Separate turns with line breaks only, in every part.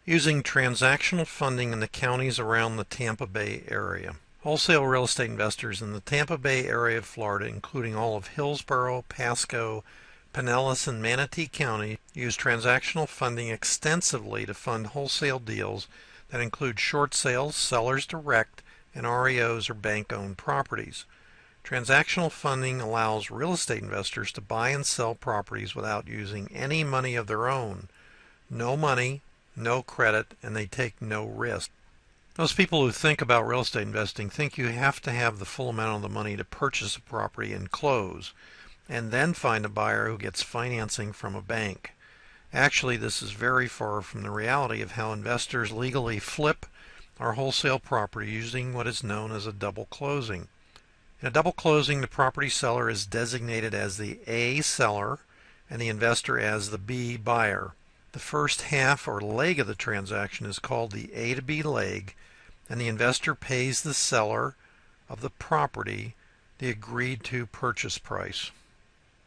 Using transactional funding in the counties around the Tampa Bay area. Wholesale real estate investors in the Tampa Bay area of Florida, including all of Hillsborough, Pasco, Pinellas, and Manatee County, use transactional funding extensively to fund wholesale deals that include short sales, sellers direct, and REOs or bank-owned properties. Transactional funding allows real estate investors to buy and sell properties without using any money of their own. No money, no credit, and they take no risk. Most people who think about real estate investing think you have to have the full amount of the money to purchase a property and close, and then find a buyer who gets financing from a bank. Actually, this is very far from the reality of how investors legally flip our wholesale property using what is known as a double closing. In a double closing, the property seller is designated as the A seller and the investor as the B buyer. The first half or leg of the transaction is called the A to B leg, and the investor pays the seller of the property the agreed to purchase price.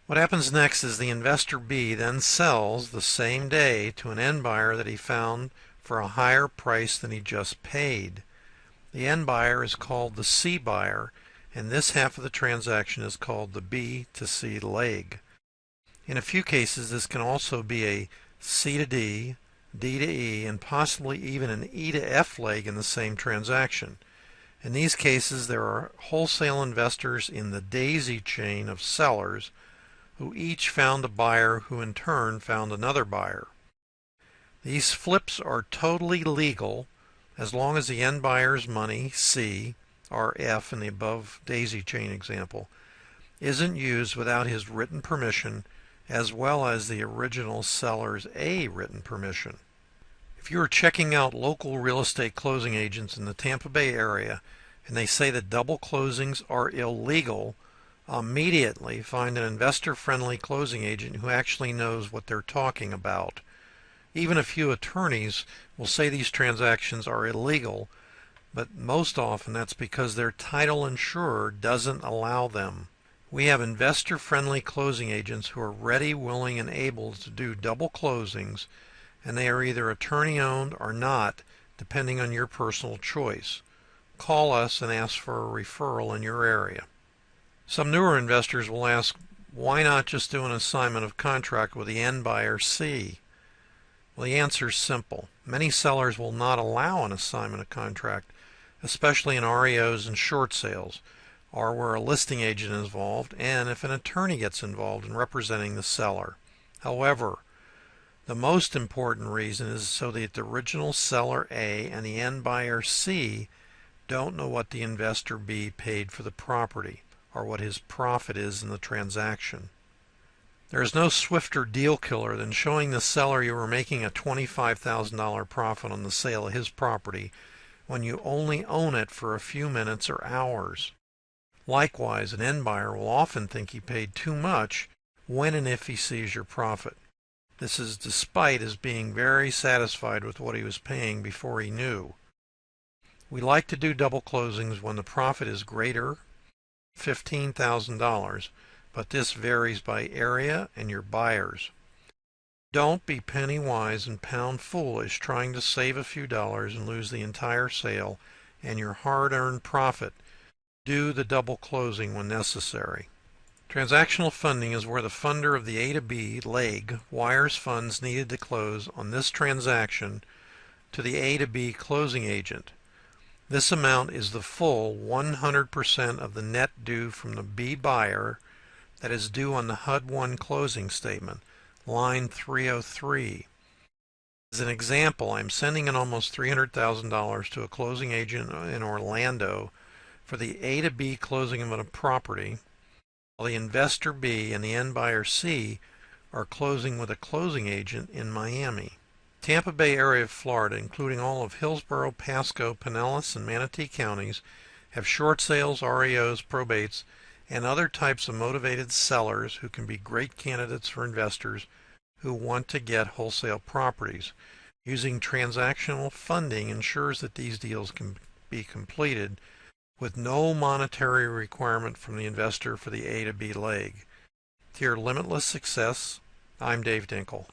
What happens next is the investor B then sells the same day to an end buyer that he found for a higher price than he just paid. The end buyer is called the C buyer, and this half of the transaction is called the B to C leg. In a few cases, this can also be a C to D, D to E, and possibly even an E to F leg in the same transaction. In these cases, there are wholesale investors in the daisy chain of sellers who each found a buyer who in turn found another buyer. These flips are totally legal as long as the end buyer's money, C, or F in the above daisy chain example, isn't used without his written permission, as well as the original seller's A written permission. If you are checking out local real estate closing agents in the Tampa Bay area and they say that double closings are illegal, immediately find an investor-friendly closing agent who actually knows what they're talking about. Even a few attorneys will say these transactions are illegal, but most often that's because their title insurer doesn't allow them. We have investor-friendly closing agents who are ready, willing, and able to do double closings, and they are either attorney-owned or not, depending on your personal choice. Call us and ask for a referral in your area. Some newer investors will ask, why not just do an assignment of contract with the end buyer C? Well, the answer is simple. Many sellers will not allow an assignment of contract, especially in REOs and short sales, or where a listing agent is involved, and if an attorney gets involved in representing the seller. However, the most important reason is so that the original seller A and the end buyer C don't know what the investor B paid for the property, or what his profit is in the transaction. There is no swifter deal killer than showing the seller you were making a $25,000 profit on the sale of his property when you only own it for a few minutes or hours. Likewise, an end buyer will often think he paid too much when and if he sees your profit. This is despite his being very satisfied with what he was paying before he knew. We like to do double closings when the profit is greater than $15,000, but this varies by area and your buyers. Don't be penny wise and pound foolish trying to save a few dollars and lose the entire sale and your hard-earned profit. Do the double closing when necessary. Transactional funding is where the funder of the A to B leg wires funds needed to close on this transaction to the A to B closing agent. This amount is the full 100% of the net due from the B buyer that is due on the HUD-1 closing statement, line 303. As an example, I'm sending in almost $300,000 to a closing agent in Orlando for the A to B closing of a property, while the investor B and the end buyer C are closing with a closing agent in Miami. Tampa Bay area of Florida, including all of Hillsborough, Pasco, Pinellas, and Manatee Counties, have short sales, REOs, probates, and other types of motivated sellers who can be great candidates for investors who want to get wholesale properties. Using transactional funding ensures that these deals can be completed with no monetary requirement from the investor for the A to B leg. To your limitless success, I'm Dave Dinkle.